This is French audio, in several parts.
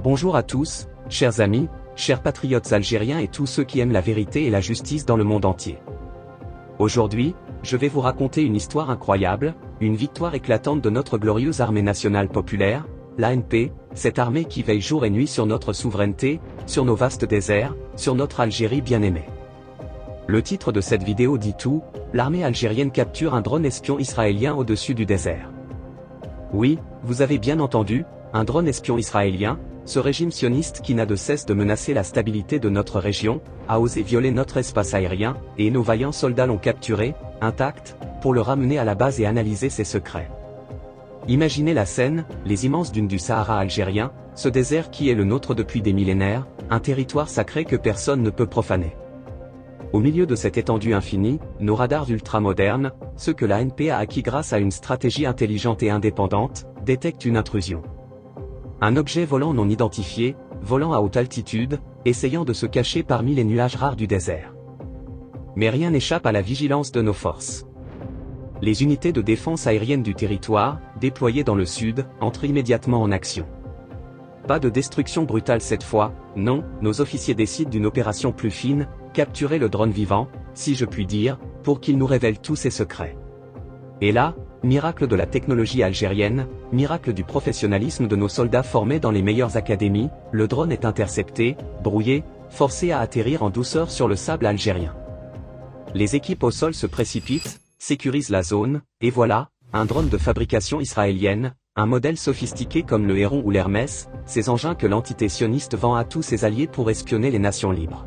Bonjour à tous, chers amis, chers patriotes algériens et tous ceux qui aiment la vérité et la justice dans le monde entier. Aujourd'hui, je vais vous raconter une histoire incroyable, une victoire éclatante de notre glorieuse armée nationale populaire, l'ANP, cette armée qui veille jour et nuit sur notre souveraineté, sur nos vastes déserts, sur notre Algérie bien-aimée. Le titre de cette vidéo dit tout, l'armée algérienne capture un drone espion israélien au-dessus du désert. Oui, vous avez bien entendu, un drone espion israélien, ce régime sioniste qui n'a de cesse de menacer la stabilité de notre région, a osé violer notre espace aérien, et nos vaillants soldats l'ont capturé, intact, pour le ramener à la base et analyser ses secrets. Imaginez la scène, les immenses dunes du Sahara algérien, ce désert qui est le nôtre depuis des millénaires, un territoire sacré que personne ne peut profaner. Au milieu de cette étendue infinie, nos radars ultramodernes, ceux que l'ANP a acquis grâce à une stratégie intelligente et indépendante, détectent une intrusion. Un objet volant non identifié, volant à haute altitude, essayant de se cacher parmi les nuages rares du désert. Mais rien n'échappe à la vigilance de nos forces. Les unités de défense aérienne du territoire, déployées dans le sud, entrent immédiatement en action. Pas de destruction brutale cette fois, non, nos officiers décident d'une opération plus fine, capturer le drone vivant, si je puis dire, pour qu'il nous révèle tous ses secrets. Et là, miracle de la technologie algérienne, miracle du professionnalisme de nos soldats formés dans les meilleures académies, le drone est intercepté, brouillé, forcé à atterrir en douceur sur le sable algérien. Les équipes au sol se précipitent, sécurisent la zone, et voilà, un drone de fabrication israélienne, un modèle sophistiqué comme le Héron ou l'Hermès, ces engins que l'entité sioniste vend à tous ses alliés pour espionner les nations libres.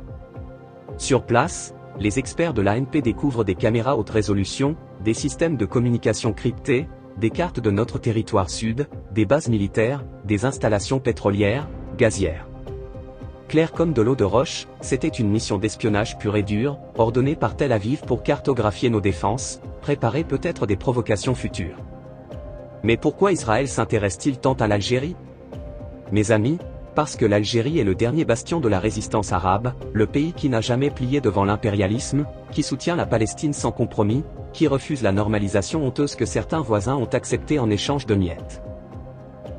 Sur place, les experts de l'ANP découvrent des caméras haute résolution, des systèmes de communication cryptés, des cartes de notre territoire sud, des bases militaires, des installations pétrolières, gazières. Clair comme de l'eau de roche, c'était une mission d'espionnage pure et dure, ordonnée par Tel Aviv pour cartographier nos défenses, préparer peut-être des provocations futures. Mais pourquoi Israël s'intéresse-t-il tant à l'Algérie? Mes amis, parce que l'Algérie est le dernier bastion de la résistance arabe, le pays qui n'a jamais plié devant l'impérialisme, qui soutient la Palestine sans compromis, qui refuse la normalisation honteuse que certains voisins ont acceptée en échange de miettes.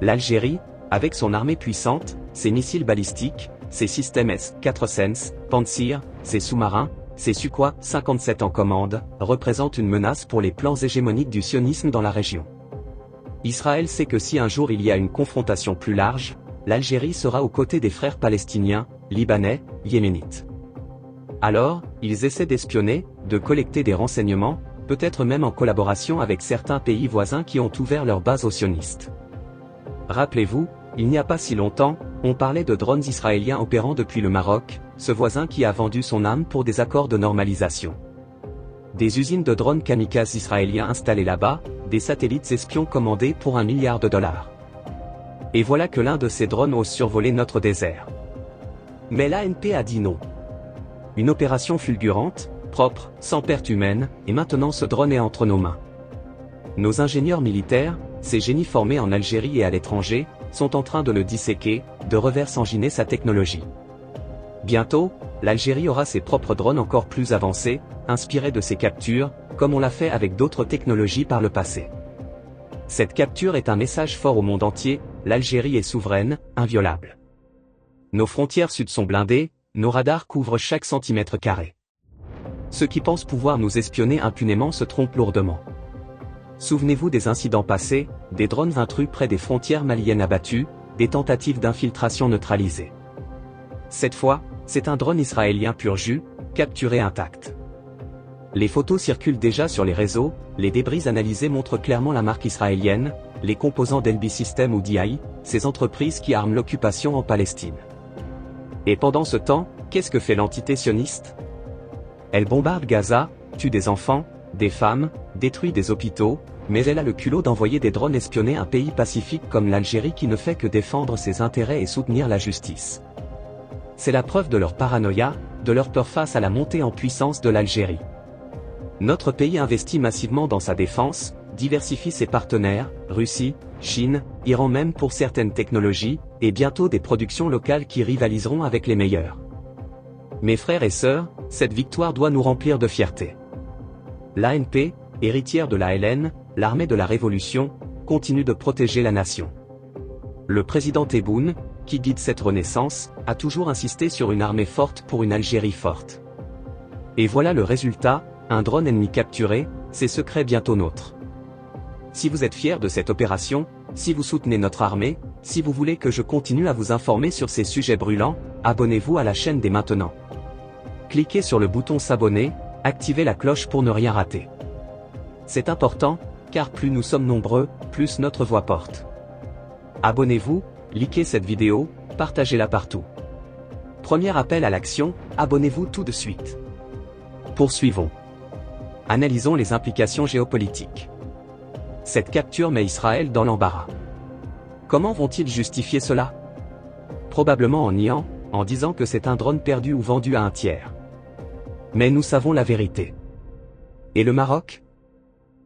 L'Algérie, avec son armée puissante, ses missiles balistiques, ses systèmes S-400, Pantsir, ses sous-marins, ses Sukhoi 57 en commande, représente une menace pour les plans hégémoniques du sionisme dans la région. Israël sait que si un jour il y a une confrontation plus large, l'Algérie sera aux côtés des frères palestiniens, libanais, yéménites. Alors, ils essaient d'espionner, de collecter des renseignements, peut-être même en collaboration avec certains pays voisins qui ont ouvert leur base aux sionistes. Rappelez-vous, il n'y a pas si longtemps, on parlait de drones israéliens opérant depuis le Maroc, ce voisin qui a vendu son âme pour des accords de normalisation. Des usines de drones kamikazes israéliens installées là-bas, des satellites espions commandés pour $1 milliard. Et voilà que l'un de ces drones ose survoler notre désert. Mais l'ANP a dit non. Une opération fulgurante, propre, sans perte humaine, et maintenant ce drone est entre nos mains. Nos ingénieurs militaires, ces génies formés en Algérie et à l'étranger, sont en train de le disséquer, de reverse-enginer sa technologie. Bientôt, l'Algérie aura ses propres drones encore plus avancés, inspirés de ses captures, comme on l'a fait avec d'autres technologies par le passé. Cette capture est un message fort au monde entier, l'Algérie est souveraine, inviolable. Nos frontières sud sont blindées, nos radars couvrent chaque centimètre carré. Ceux qui pensent pouvoir nous espionner impunément se trompent lourdement. Souvenez-vous des incidents passés, des drones intrus près des frontières maliennes abattus, des tentatives d'infiltration neutralisées. Cette fois, c'est un drone israélien pur jus, capturé intact. Les photos circulent déjà sur les réseaux, les débris analysés montrent clairement la marque israélienne, les composants d'Elbit Systems ou DIA, ces entreprises qui arment l'occupation en Palestine. Et pendant ce temps, qu'est-ce que fait l'entité sioniste? Elle bombarde Gaza, tue des enfants, des femmes, détruit des hôpitaux, mais elle a le culot d'envoyer des drones espionner un pays pacifique comme l'Algérie qui ne fait que défendre ses intérêts et soutenir la justice. C'est la preuve de leur paranoïa, de leur peur face à la montée en puissance de l'Algérie. Notre pays investit massivement dans sa défense, diversifie ses partenaires, Russie, Chine, Iran même pour certaines technologies, et bientôt des productions locales qui rivaliseront avec les meilleures. Mes frères et sœurs, cette victoire doit nous remplir de fierté. L'ANP, héritière de la LN, l'armée de la Révolution, continue de protéger la nation. Le président Tebboune, qui guide cette renaissance, a toujours insisté sur une armée forte pour une Algérie forte. Et voilà le résultat, un drone ennemi capturé, ses secrets bientôt nôtres. Si vous êtes fiers de cette opération, si vous soutenez notre armée, si vous voulez que je continue à vous informer sur ces sujets brûlants, abonnez-vous à la chaîne dès maintenant. Cliquez sur le bouton s'abonner, activez la cloche pour ne rien rater. C'est important, car plus nous sommes nombreux, plus notre voix porte. Abonnez-vous, likez cette vidéo, partagez-la partout. Premier appel à l'action, abonnez-vous tout de suite. Poursuivons. Analysons les implications géopolitiques. Cette capture met Israël dans l'embarras. Comment vont-ils justifier cela? Probablement en niant, en disant que c'est un drone perdu ou vendu à un tiers. Mais nous savons la vérité. Et le Maroc?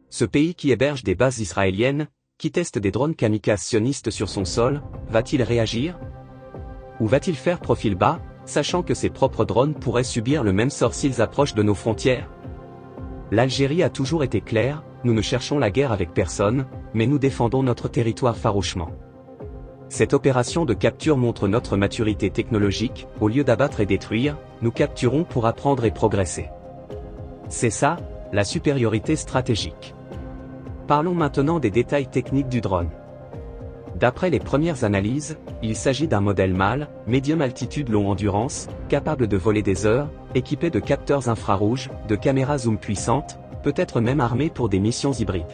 Ce pays qui héberge des bases israéliennes, qui teste des drones kamikazes sionistes sur son sol, va-t-il réagir? Ou va-t-il faire profil bas, sachant que ses propres drones pourraient subir le même sort s'ils approchent de nos frontières? L'Algérie a toujours été claire, nous ne cherchons la guerre avec personne, mais nous défendons notre territoire farouchement. Cette opération de capture montre notre maturité technologique, au lieu d'abattre et détruire, nous capturons pour apprendre et progresser. C'est ça, la supériorité stratégique. Parlons maintenant des détails techniques du drone. D'après les premières analyses, il s'agit d'un modèle mâle, médium altitude long endurance, capable de voler des heures, équipé de capteurs infrarouges, de caméras zoom puissantes, peut-être même armé pour des missions hybrides.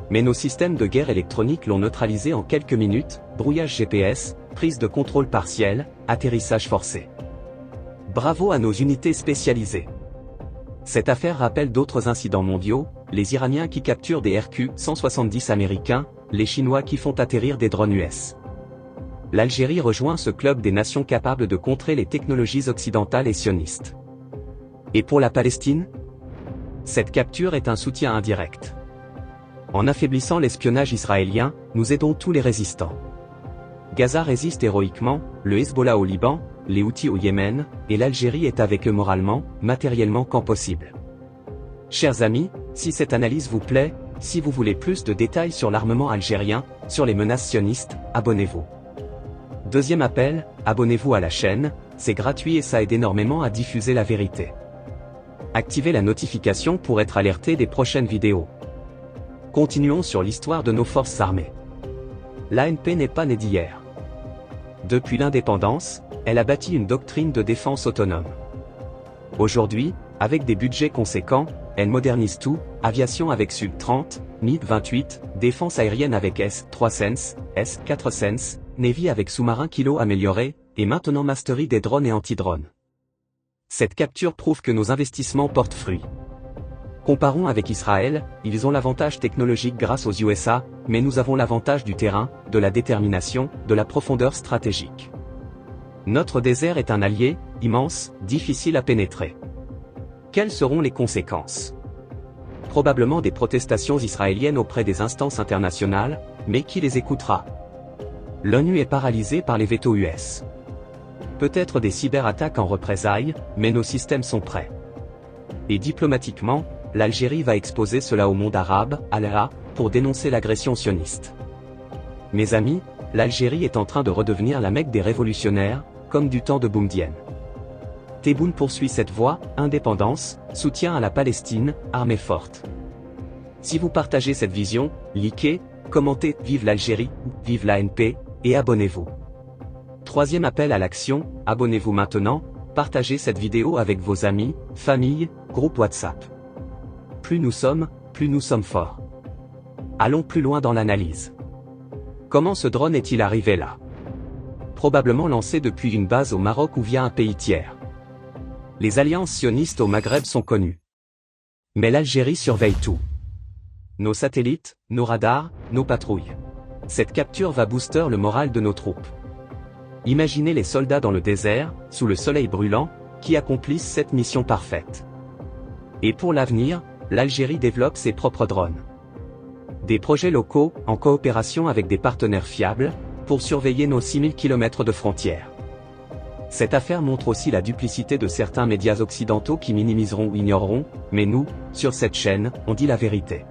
Mais nos systèmes de guerre électronique l'ont neutralisé en quelques minutes, brouillage GPS, prise de contrôle partielle, atterrissage forcé. Bravo à nos unités spécialisées. Cette affaire rappelle d'autres incidents mondiaux, les Iraniens qui capturent des RQ-170 américains, les Chinois qui font atterrir des drones US. L'Algérie rejoint ce club des nations capables de contrer les technologies occidentales et sionistes. Et pour la Palestine? Cette capture est un soutien indirect. En affaiblissant l'espionnage israélien, nous aidons tous les résistants. Gaza résiste héroïquement, le Hezbollah au Liban, les Houthis au Yémen, et l'Algérie est avec eux moralement, matériellement quand possible. Chers amis, si cette analyse vous plaît, si vous voulez plus de détails sur l'armement algérien, sur les menaces sionistes, abonnez-vous. Deuxième appel, abonnez-vous à la chaîne, c'est gratuit et ça aide énormément à diffuser la vérité. Activez la notification pour être alerté des prochaines vidéos. Continuons sur l'histoire de nos forces armées. L'ANP n'est pas née d'hier. Depuis l'indépendance, elle a bâti une doctrine de défense autonome. Aujourd'hui, avec des budgets conséquents, elle modernise tout, aviation avec Sub-30, MiG-28, défense aérienne avec S-3 S-4 Sense, Navy avec sous-marin kilo amélioré, et maintenant mastery des drones et anti-drones. Cette capture prouve que nos investissements portent fruit. Comparons avec Israël, ils ont l'avantage technologique grâce aux USA, mais nous avons l'avantage du terrain, de la détermination, de la profondeur stratégique. Notre désert est un allié, immense, difficile à pénétrer. Quelles seront les conséquences? Probablement des protestations israéliennes auprès des instances internationales, mais qui les écoutera? L'ONU est paralysée par les vétos US. Peut-être des cyberattaques en représailles, mais nos systèmes sont prêts. Et diplomatiquement, l'Algérie va exposer cela au monde arabe, Allah, pour dénoncer l'agression sioniste. Mes amis, l'Algérie est en train de redevenir la Mecque des révolutionnaires, comme du temps de Boumedienne. Tebboune poursuit cette voie, indépendance, soutien à la Palestine, armée forte. Si vous partagez cette vision, likez, commentez, vive l'Algérie, vive l'ANP, et abonnez-vous. Troisième appel à l'action, abonnez-vous maintenant, partagez cette vidéo avec vos amis, famille, groupe WhatsApp. Plus nous sommes forts. Allons plus loin dans l'analyse. Comment ce drone est-il arrivé là? Probablement lancé depuis une base au Maroc ou via un pays tiers. Les alliances sionistes au Maghreb sont connues. Mais l'Algérie surveille tout. Nos satellites, nos radars, nos patrouilles. Cette capture va booster le moral de nos troupes. Imaginez les soldats dans le désert, sous le soleil brûlant, qui accomplissent cette mission parfaite. Et pour l'avenir, l'Algérie développe ses propres drones. Des projets locaux, en coopération avec des partenaires fiables, pour surveiller nos 6000 km de frontières. Cette affaire montre aussi la duplicité de certains médias occidentaux qui minimiseront ou ignoreront, mais nous, sur cette chaîne, on dit la vérité.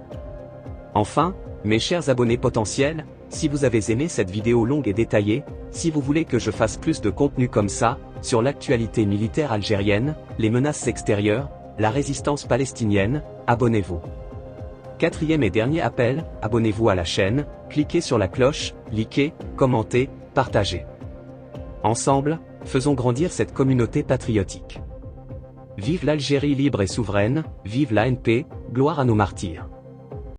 Enfin, mes chers abonnés potentiels, Si vous avez aimé cette vidéo longue et détaillée, si vous voulez que je fasse plus de contenu comme ça, sur l'actualité militaire algérienne, les menaces extérieures, la résistance palestinienne, abonnez-vous. Quatrième et dernier appel, abonnez-vous à la chaîne, cliquez sur la cloche, likez, commentez, partagez. Ensemble, faisons grandir cette communauté patriotique. Vive l'Algérie libre et souveraine, vive l'ANP, gloire à nos martyrs.